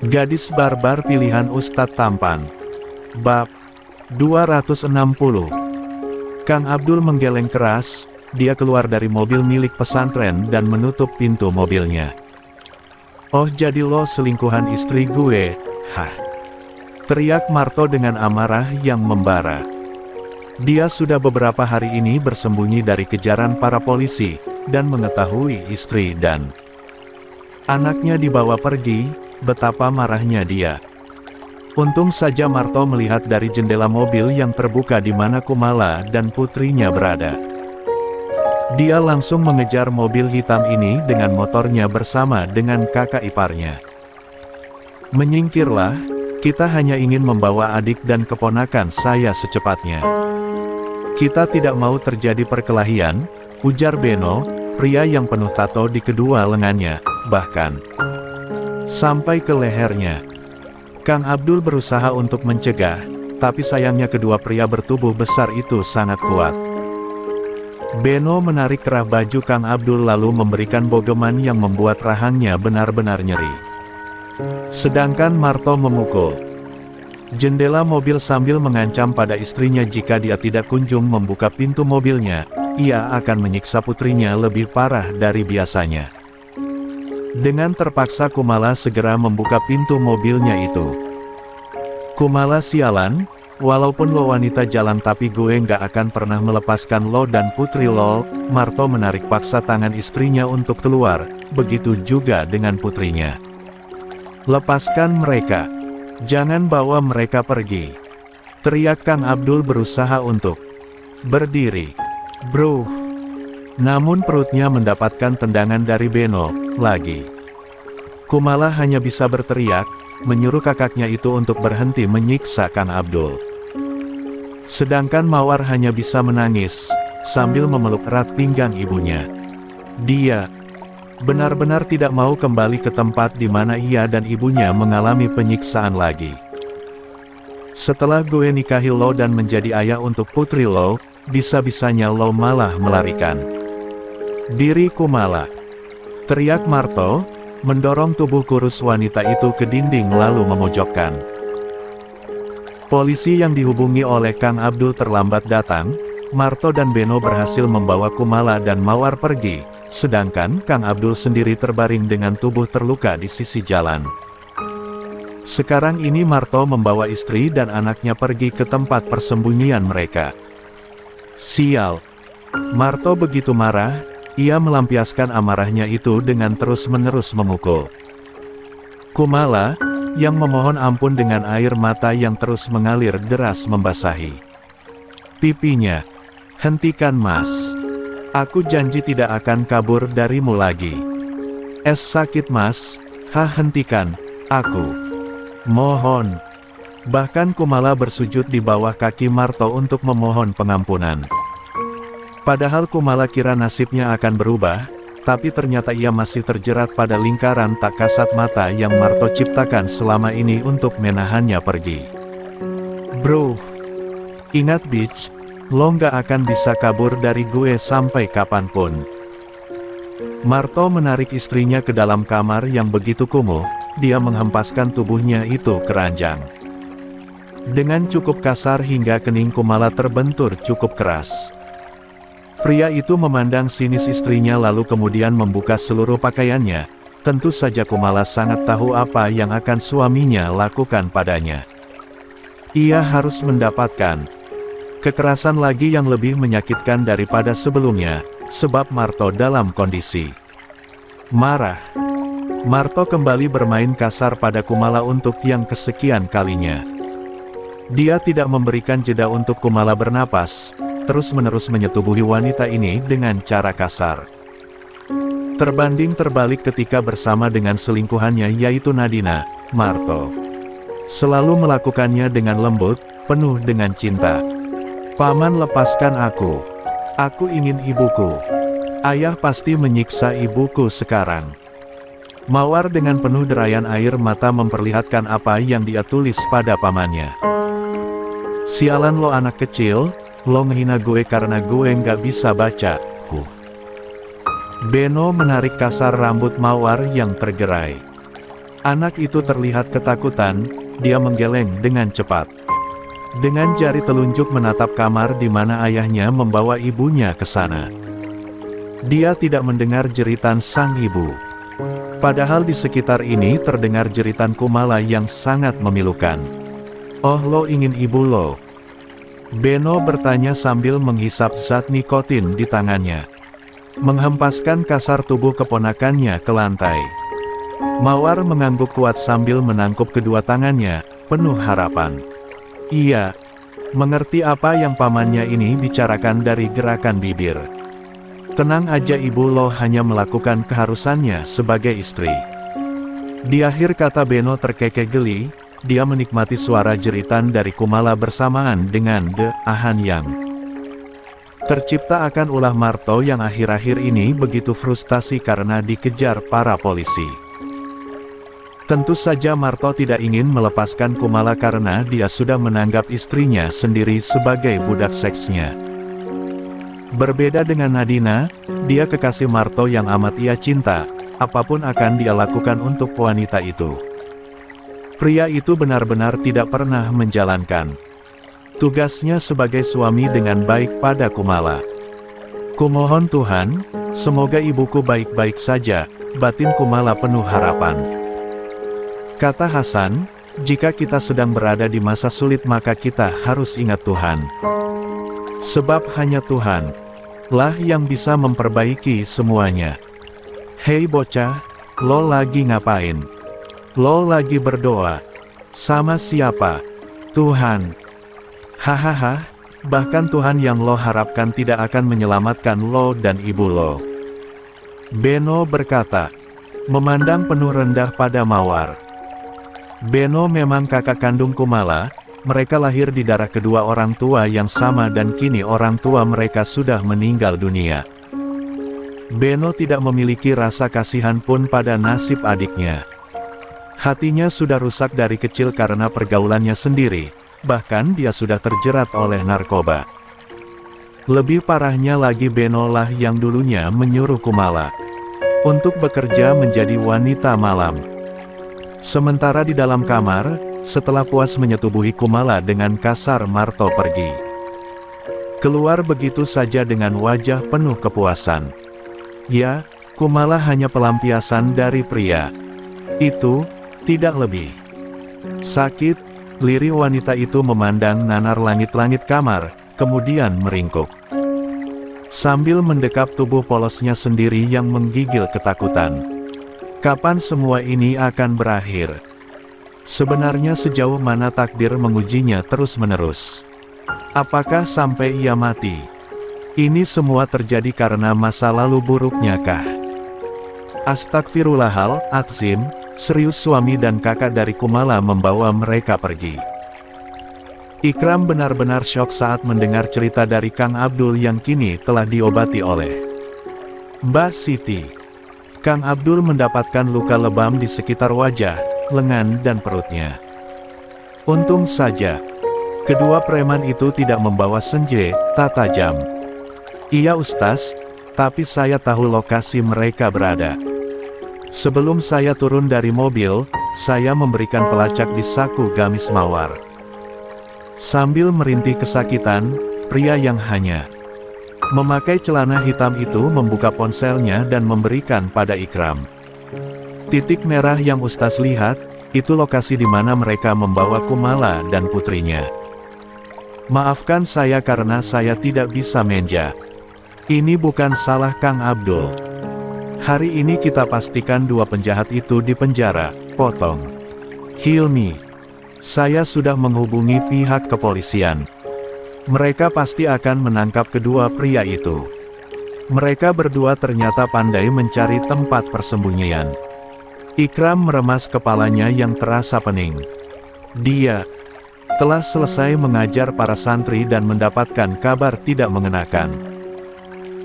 Gadis barbar pilihan Ustadz tampan. Bab 260. Kang Abdul menggeleng keras, dia keluar dari mobil milik pesantren dan menutup pintu mobilnya. "Oh, jadi lo selingkuhan istri gue, hah?" teriak Marto dengan amarah yang membara. Dia sudah beberapa hari ini bersembunyi dari kejaran para polisi, dan mengetahui istri dan anaknya dibawa pergi. Betapa marahnya dia. Untung saja Marto melihat dari jendela mobil yang terbuka di mana Kumala dan putrinya berada. Dia langsung mengejar mobil hitam ini dengan motornya bersama dengan kakak iparnya. "Menyingkirlah, kita hanya ingin membawa adik dan keponakan saya secepatnya. Kita tidak mau terjadi perkelahian," ujar Beno, pria yang penuh tato di kedua lengannya, bahkan sampai ke lehernya. Kang Abdul berusaha untuk mencegah, tapi sayangnya kedua pria bertubuh besar itu sangat kuat. Beno menarik kerah baju Kang Abdul lalu memberikan bogeman yang membuat rahangnya benar-benar nyeri. Sedangkan Marto memukul jendela mobil sambil mengancam pada istrinya jika dia tidak kunjung membuka pintu mobilnya, ia akan menyiksa putrinya lebih parah dari biasanya. Dengan terpaksa Kumala segera membuka pintu mobilnya itu. "Kumala sialan, walaupun lo wanita jalan tapi gue nggak akan pernah melepaskan lo dan putri lo." Marto menarik paksa tangan istrinya untuk keluar, begitu juga dengan putrinya. "Lepaskan mereka. Jangan bawa mereka pergi," teriak Kang Abdul berusaha untuk berdiri. "Bro." Namun perutnya mendapatkan tendangan dari Beno lagi. Kumala hanya bisa berteriak, menyuruh kakaknya itu untuk berhenti menyiksa Kang Abdul. Sedangkan Mawar hanya bisa menangis, sambil memeluk erat pinggang ibunya. Dia benar-benar tidak mau kembali ke tempat di mana ia dan ibunya mengalami penyiksaan lagi. "Setelah gue nikahi lo dan menjadi ayah untuk putri lo, bisa-bisanya lo malah melarikan diri Kumala," teriak Marto, mendorong tubuh kurus wanita itu ke dinding lalu memojokkan. Polisi yang dihubungi oleh Kang Abdul terlambat datang. Marto dan Beno berhasil membawa Kumala dan Mawar pergi, sedangkan Kang Abdul sendiri terbaring dengan tubuh terluka di sisi jalan. Sekarang ini Marto membawa istri dan anaknya pergi ke tempat persembunyian mereka. Sial! Marto begitu marah. Ia melampiaskan amarahnya itu dengan terus-menerus memukul Kumala, yang memohon ampun dengan air mata yang terus mengalir deras membasahi pipinya. "Hentikan Mas. Aku janji tidak akan kabur darimu lagi. Es sakit Mas. Hentikan, aku mohon." Bahkan Kumala bersujud di bawah kaki Marto untuk memohon pengampunan. Padahal Kumala kira nasibnya akan berubah, tapi ternyata ia masih terjerat pada lingkaran tak kasat mata yang Marto ciptakan selama ini untuk menahannya pergi. "Bro, ingat bitch, lo nggak akan bisa kabur dari gue sampai kapanpun." Marto menarik istrinya ke dalam kamar yang begitu kumuh, dia menghempaskan tubuhnya itu ke ranjang. Dengan cukup kasar hingga kening Kumala terbentur cukup keras. Pria itu memandang sinis istrinya lalu kemudian membuka seluruh pakaiannya. Tentu saja Kumala sangat tahu apa yang akan suaminya lakukan padanya. Ia harus mendapatkan kekerasan lagi yang lebih menyakitkan daripada sebelumnya, sebab Marto dalam kondisi marah. Marto kembali bermain kasar pada Kumala untuk yang kesekian kalinya. Dia tidak memberikan jeda untuk Kumala bernapas, terus-menerus menyetubuhi wanita ini dengan cara kasar. Terbanding terbalik ketika bersama dengan selingkuhannya yaitu Nadina, Marto selalu melakukannya dengan lembut, penuh dengan cinta. "Paman, lepaskan aku. Aku ingin ibuku. Ayah pasti menyiksa ibuku sekarang." Mawar dengan penuh derayan air mata memperlihatkan apa yang dia tulis pada pamannya. "Sialan lo anak kecil, lo ngehina gue karena gue nggak bisa baca." Beno menarik kasar rambut Mawar yang tergerai. Anak itu terlihat ketakutan, dia menggeleng dengan cepat. Dengan jari telunjuk menatap kamar di mana ayahnya membawa ibunya ke sana. Dia tidak mendengar jeritan sang ibu. Padahal di sekitar ini terdengar jeritan Kumala yang sangat memilukan. "Oh, lo ingin ibu lo?" Beno bertanya sambil menghisap zat nikotin di tangannya. Menghempaskan kasar tubuh keponakannya ke lantai. Mawar mengangguk kuat sambil menangkup kedua tangannya, penuh harapan. Iya, mengerti apa yang pamannya ini bicarakan dari gerakan bibir. Tenang aja, ibu lo hanya melakukan keharusannya sebagai istri. Di akhir kata Beno terkekeh geli, dia menikmati suara jeritan dari Kumala bersamaan dengan De Ahan yang tercipta akan ulah Marto yang akhir-akhir ini begitu frustasi karena dikejar para polisi. Tentu saja Marto tidak ingin melepaskan Kumala karena dia sudah menganggap istrinya sendiri sebagai budak seksnya. Berbeda dengan Nadina, dia kekasih Marto yang amat ia cinta, apapun akan dia lakukan untuk wanita itu. Pria itu benar-benar tidak pernah menjalankan tugasnya sebagai suami dengan baik pada Kumala. "Kumohon Tuhan, semoga ibuku baik-baik saja," batin Kumala penuh harapan. Kata Hasan, "Jika kita sedang berada di masa sulit maka kita harus ingat Tuhan. Sebab hanya Tuhan lah yang bisa memperbaiki semuanya." "Hei bocah, lo lagi ngapain? Lo lagi berdoa? Sama siapa?" "Tuhan." "Hahaha, bahkan Tuhan yang lo harapkan tidak akan menyelamatkan lo dan ibu lo." Beno berkata, memandang penuh rendah pada Mawar. Beno memang kakak kandung Kumala, mereka lahir di darah kedua orang tua yang sama dan kini orang tua mereka sudah meninggal dunia. Beno tidak memiliki rasa kasihan pun pada nasib adiknya. Hatinya sudah rusak dari kecil karena pergaulannya sendiri, bahkan dia sudah terjerat oleh narkoba. Lebih parahnya lagi Beno lah yang dulunya menyuruh Kumala untuk bekerja menjadi wanita malam. Sementara di dalam kamar, setelah puas menyetubuhi Kumala dengan kasar, Marto pergi. Keluar begitu saja dengan wajah penuh kepuasan. Ya, Kumala hanya pelampiasan dari pria itu, tidak lebih. Sakit, lirih wanita itu memandang nanar langit-langit kamar, kemudian meringkuk. Sambil mendekap tubuh polosnya sendiri yang menggigil ketakutan. Kapan semua ini akan berakhir? Sebenarnya sejauh mana takdir mengujinya terus-menerus? Apakah sampai ia mati? Ini semua terjadi karena masa lalu buruknya kah? Astagfirullahaladzim, serius suami dan kakak dari Kumala membawa mereka pergi. Ikram benar-benar syok saat mendengar cerita dari Kang Abdul yang kini telah diobati oleh Mbak Siti. Kang Abdul mendapatkan luka lebam di sekitar wajah, lengan dan perutnya. Untung saja, kedua preman itu tidak membawa senjata tajam. "Iya Ustaz, tapi saya tahu lokasi mereka berada. Sebelum saya turun dari mobil, saya memberikan pelacak di saku gamis Mawar." Sambil merintih kesakitan, pria yang hanya memakai celana hitam itu membuka ponselnya dan memberikan pada Ikram. Titik merah yang Ustaz lihat, itu lokasi di mana mereka membawa Kumala dan putrinya. "Maafkan saya karena saya tidak bisa menja. Ini bukan salah Kang Abdul. Hari ini kita pastikan dua penjahat itu di penjara," potong Hilmi. "Saya sudah menghubungi pihak kepolisian. Mereka pasti akan menangkap kedua pria itu. Mereka berdua ternyata pandai mencari tempat persembunyian." Ikram meremas kepalanya yang terasa pening. Dia telah selesai mengajar para santri dan mendapatkan kabar tidak mengenakan.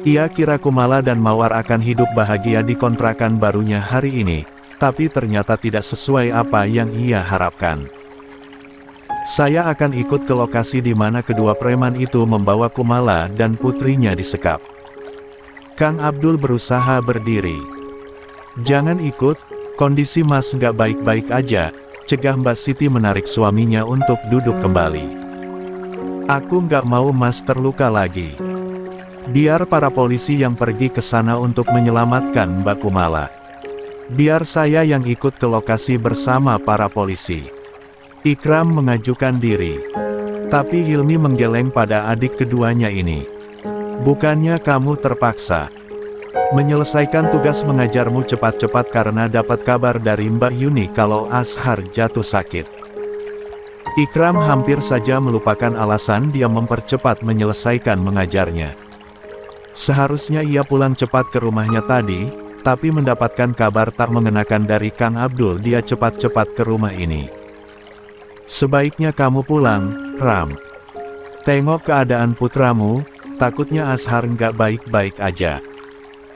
Ia kira Kumala dan Mawar akan hidup bahagia di kontrakan barunya hari ini, tapi ternyata tidak sesuai apa yang ia harapkan. "Saya akan ikut ke lokasi di mana kedua preman itu membawa Kumala dan putrinya disekap." Kang Abdul berusaha berdiri. "Jangan ikut, Kondisi Mas nggak baik-baik aja, cegah Mbak Siti menarik suaminya untuk duduk kembali. Aku nggak mau Mas terluka lagi. Biar para polisi yang pergi ke sana untuk menyelamatkan Mbak Kumala. Biar saya yang ikut ke lokasi bersama para polisi. Ikram mengajukan diri. Tapi Hilmi menggeleng pada adik keduanya ini. Bukannya kamu terpaksa menyelesaikan tugas mengajarmu cepat-cepat karena dapat kabar dari Mbak Yuni kalau Ashar jatuh sakit. Ikram hampir saja melupakan alasan dia mempercepat menyelesaikan mengajarnya. Seharusnya ia pulang cepat ke rumahnya tadi, tapi mendapatkan kabar tak mengenakan dari Kang Abdul dia cepat-cepat ke rumah ini. Sebaiknya kamu pulang, Ram. Tengok keadaan putramu, takutnya Ashar nggak baik-baik aja.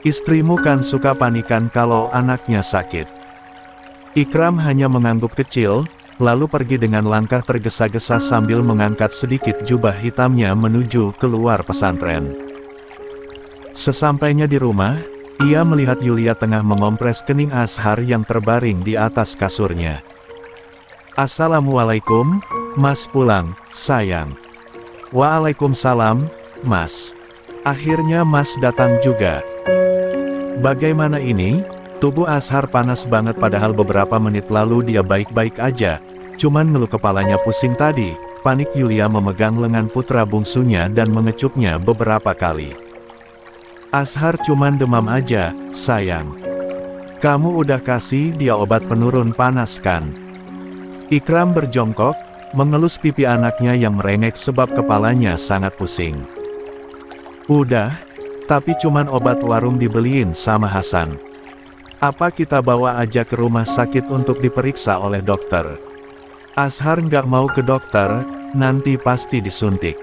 Istrimu kan suka panikan kalau anaknya sakit. Ikram hanya mengangguk kecil, lalu pergi dengan langkah tergesa-gesa sambil mengangkat sedikit jubah hitamnya menuju keluar pesantren. Sesampainya di rumah, ia melihat Yulia tengah mengompres kening Ashar yang terbaring di atas kasurnya. Assalamualaikum, Mas pulang, sayang. Waalaikumsalam, Mas. Akhirnya Mas datang juga. Bagaimana ini? Tubuh Ashar panas banget padahal beberapa menit lalu dia baik-baik aja. Cuman ngeluh kepalanya pusing tadi. Panik Yulia memegang lengan putra bungsunya dan mengecupnya beberapa kali. Ashar cuman demam aja, sayang. Kamu udah kasih dia obat penurun panas kan? Ikram berjongkok, mengelus pipi anaknya yang merengek sebab kepalanya sangat pusing. Udah, tapi cuman obat warung dibeliin sama Hasan. Apa kita bawa aja ke rumah sakit untuk diperiksa oleh dokter? Ashar nggak mau ke dokter, nanti pasti disuntik.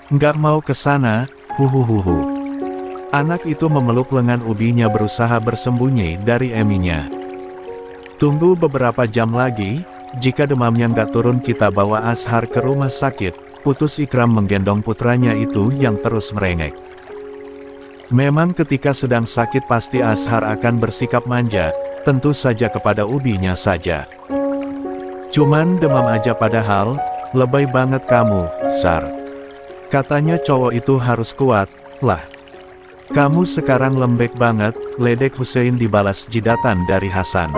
Nggak mau ke sana, huhuhuhu. Anak itu memeluk lengan ubinya berusaha bersembunyi dari eminya. Tunggu beberapa jam lagi, jika demamnya nggak turun kita bawa Ashar ke rumah sakit, putus Ikram menggendong putranya itu yang terus merengek. Memang ketika sedang sakit pasti Ashar akan bersikap manja, tentu saja kepada ubinya saja. Cuman demam aja padahal, lebay banget kamu, Sar. Katanya cowok itu harus kuat, lah. Kamu sekarang lembek banget, ledek Hussein dibalas jidatan dari Hasan.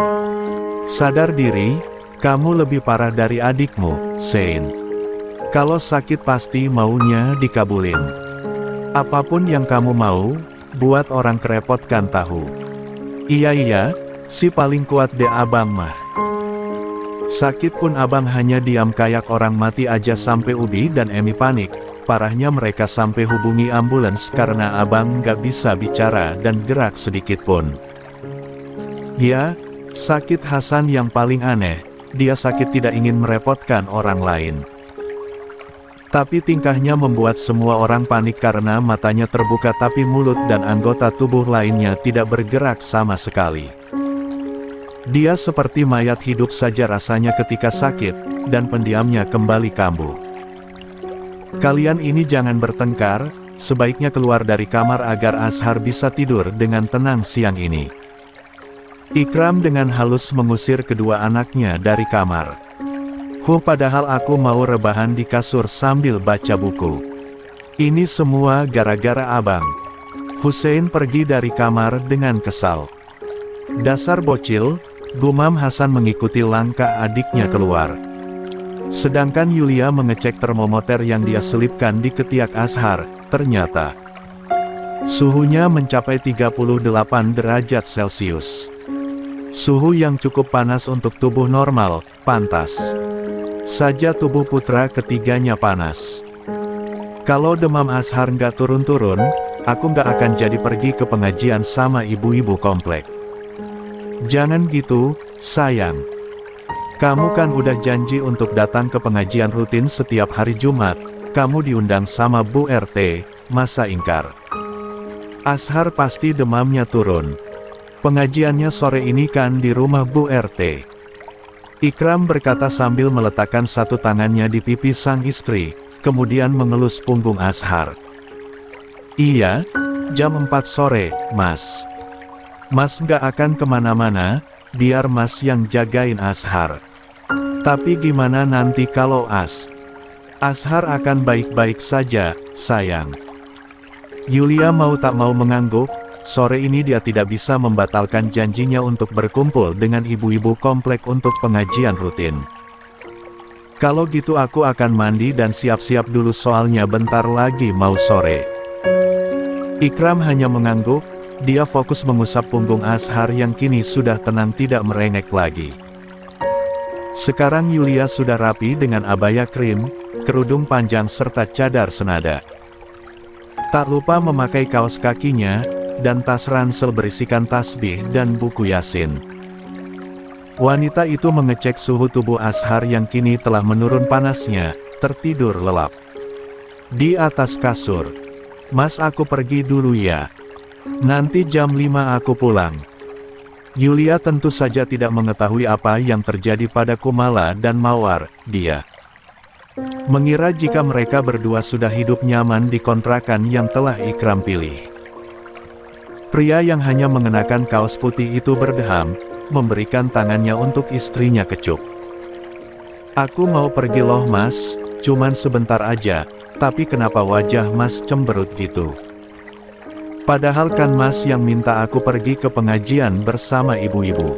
Sadar diri, kamu lebih parah dari adikmu, Sein. Kalau sakit pasti maunya dikabulin. Apapun yang kamu mau, buat orang kerepotkan tahu. Iya, si paling kuat deh abang mah. Sakit pun abang hanya diam kayak orang mati aja sampai Ubi dan Emi panik. Parahnya mereka sampai hubungi ambulans karena abang nggak bisa bicara dan gerak sedikit pun. Ya, sakit Hasan yang paling aneh, dia sakit tidak ingin merepotkan orang lain. Tapi tingkahnya membuat semua orang panik karena matanya terbuka tapi mulut dan anggota tubuh lainnya tidak bergerak sama sekali. Dia seperti mayat hidup saja rasanya ketika sakit, dan pendiamnya kembali kambuh. Kalian ini jangan bertengkar, sebaiknya keluar dari kamar agar Ashar bisa tidur dengan tenang siang ini. Ikram dengan halus mengusir kedua anaknya dari kamar. Padahal aku mau rebahan di kasur sambil baca buku. Ini semua gara-gara abang. Hussein pergi dari kamar dengan kesal. Dasar bocil, gumam Hasan mengikuti langkah adiknya keluar. Sedangkan Yulia mengecek termometer yang dia selipkan di ketiak Ashar, ternyata suhunya mencapai 38 derajat Celcius. Suhu yang cukup panas untuk tubuh normal, pantas saja tubuh putra ketiganya panas. Kalau demam Ashar nggak turun-turun, aku nggak akan jadi pergi ke pengajian sama ibu-ibu komplek. Jangan gitu, sayang. Kamu kan udah janji untuk datang ke pengajian rutin setiap hari Jumat, kamu diundang sama Bu RT, masa ingkar? Ashar pasti demamnya turun. Pengajiannya sore ini kan di rumah Bu RT. Ikram berkata sambil meletakkan satu tangannya di pipi sang istri, kemudian mengelus punggung Ashar. Iya, jam 4 sore, Mas. Mas nggak akan kemana-mana, biar Mas yang jagain Ashar. Tapi gimana nanti kalau Ashar akan baik-baik saja, sayang. Yulia mau tak mau mengangguk, sore ini dia tidak bisa membatalkan janjinya untuk berkumpul dengan ibu-ibu komplek untuk pengajian rutin. Kalau gitu aku akan mandi dan siap-siap dulu soalnya bentar lagi mau sore. Ikram hanya mengangguk, dia fokus mengusap punggung Ashar yang kini sudah tenang tidak merengek lagi. Sekarang Yulia sudah rapi dengan abaya krim, kerudung panjang serta cadar senada. Tak lupa memakai kaos kakinya, dan tas ransel berisikan tasbih dan buku Yasin. Wanita itu mengecek suhu tubuh Ashar yang kini telah menurun panasnya, tertidur lelap. Di atas kasur. Mas aku pergi dulu ya. Nanti jam 5 aku pulang. Yulia tentu saja tidak mengetahui apa yang terjadi pada Kumala dan Mawar, dia mengira jika mereka berdua sudah hidup nyaman di kontrakan yang telah Ikram pilih. Pria yang hanya mengenakan kaos putih itu berdeham, memberikan tangannya untuk istrinya kecup. Aku mau pergi loh Mas, cuman sebentar aja, tapi kenapa wajah Mas cemberut gitu? Padahal kan Mas yang minta aku pergi ke pengajian bersama ibu-ibu.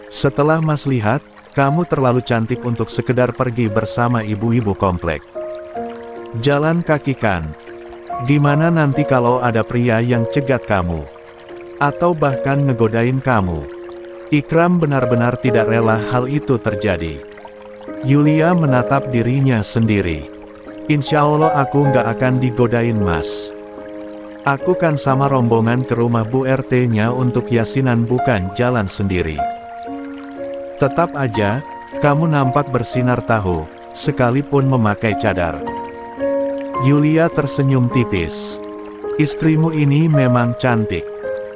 Setelah Mas lihat, kamu terlalu cantik untuk sekedar pergi bersama ibu-ibu komplek. Jalan kaki kan. Gimana nanti kalau ada pria yang cegat kamu? Atau bahkan ngegodain kamu? Ikram benar-benar tidak rela hal itu terjadi. Yulia menatap dirinya sendiri. Insya Allah aku nggak akan digodain Mas. Aku kan sama rombongan ke rumah Bu RT-nya untuk yasinan bukan jalan sendiri. Tetap aja, kamu nampak bersinar tahu, sekalipun memakai cadar. Yulia tersenyum tipis. Istrimu ini memang cantik.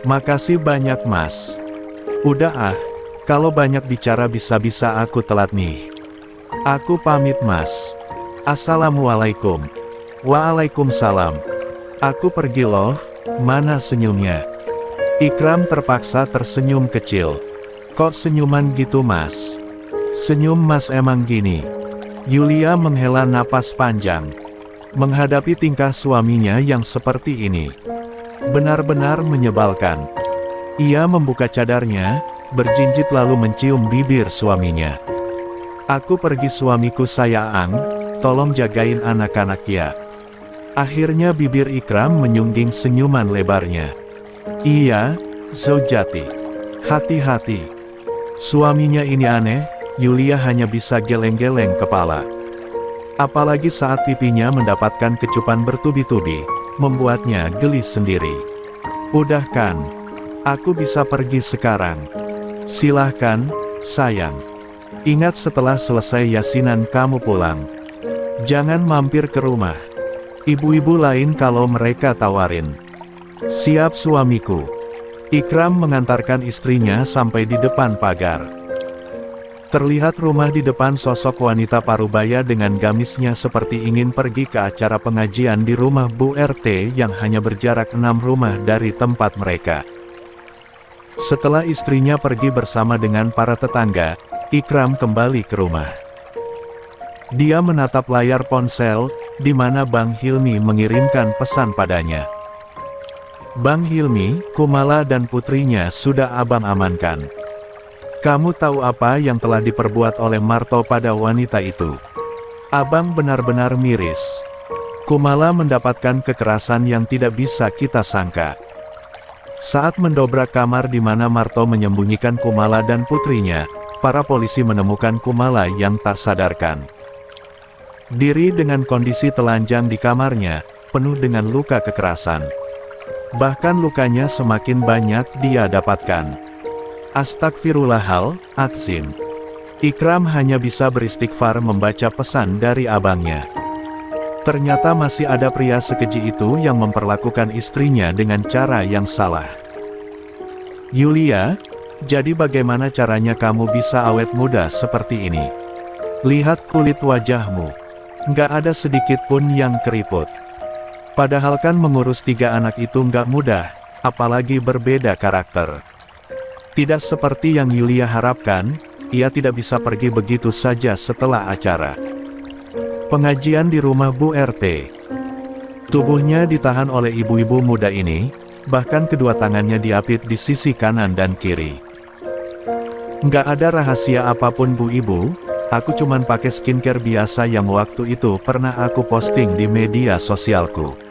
Makasih banyak Mas. Udah kalau banyak bicara bisa-bisa aku telat nih. Aku pamit Mas. Assalamualaikum. Waalaikumsalam. Aku pergi loh, mana senyumnya? Ikram terpaksa tersenyum kecil. Kok senyuman gitu Mas? Senyum Mas emang gini. Yulia menghela napas panjang. Menghadapi tingkah suaminya yang seperti ini benar-benar menyebalkan. Ia membuka cadarnya, berjinjit lalu mencium bibir suaminya. Aku pergi suamiku sayang, tolong jagain anak-anak ya. Akhirnya bibir Ikram menyungging senyuman lebarnya. Iya, Zaujati. Hati-hati. Suaminya ini aneh, Yulia hanya bisa geleng-geleng kepala. Apalagi saat pipinya mendapatkan kecupan bertubi-tubi, membuatnya geli sendiri. Udah kan? Aku bisa pergi sekarang. Silahkan, sayang. Ingat setelah selesai yasinan kamu pulang. Jangan mampir ke rumah ibu-ibu lain kalau mereka tawarin. Siap suamiku. Ikram mengantarkan istrinya sampai di depan pagar. Terlihat rumah di depan sosok wanita parubaya dengan gamisnya seperti ingin pergi ke acara pengajian di rumah Bu RT yang hanya berjarak 6 rumah dari tempat mereka. Setelah istrinya pergi bersama dengan para tetangga, Ikram kembali ke rumah. Dia menatap layar ponsel, di mana Bang Hilmi mengirimkan pesan padanya. Bang Hilmi, Kumala dan putrinya sudah abang amankan. Kamu tahu apa yang telah diperbuat oleh Marto pada wanita itu? Abang benar-benar miris. Kumala mendapatkan kekerasan yang tidak bisa kita sangka. Saat mendobrak kamar di mana Marto menyembunyikan Kumala dan putrinya, para polisi menemukan Kumala yang tak sadarkan diri dengan kondisi telanjang di kamarnya, penuh dengan luka kekerasan. Bahkan lukanya semakin banyak dia dapatkan. Astagfirullahaladzim. Ikram hanya bisa beristighfar membaca pesan dari abangnya. Ternyata masih ada pria sekeji itu yang memperlakukan istrinya dengan cara yang salah. Yulia, jadi bagaimana caranya kamu bisa awet muda seperti ini? Lihat kulit wajahmu. Nggak ada sedikit pun yang keriput. Padahal kan mengurus 3 anak itu nggak mudah, apalagi berbeda karakter. Tidak seperti yang Yulia harapkan, ia tidak bisa pergi begitu saja setelah acara pengajian di rumah Bu RT. Tubuhnya ditahan oleh ibu-ibu muda ini, bahkan kedua tangannya diapit di sisi kanan dan kiri. Nggak ada rahasia apapun Bu Ibu, aku cuman pakai skincare biasa yang waktu itu pernah aku posting di media sosialku.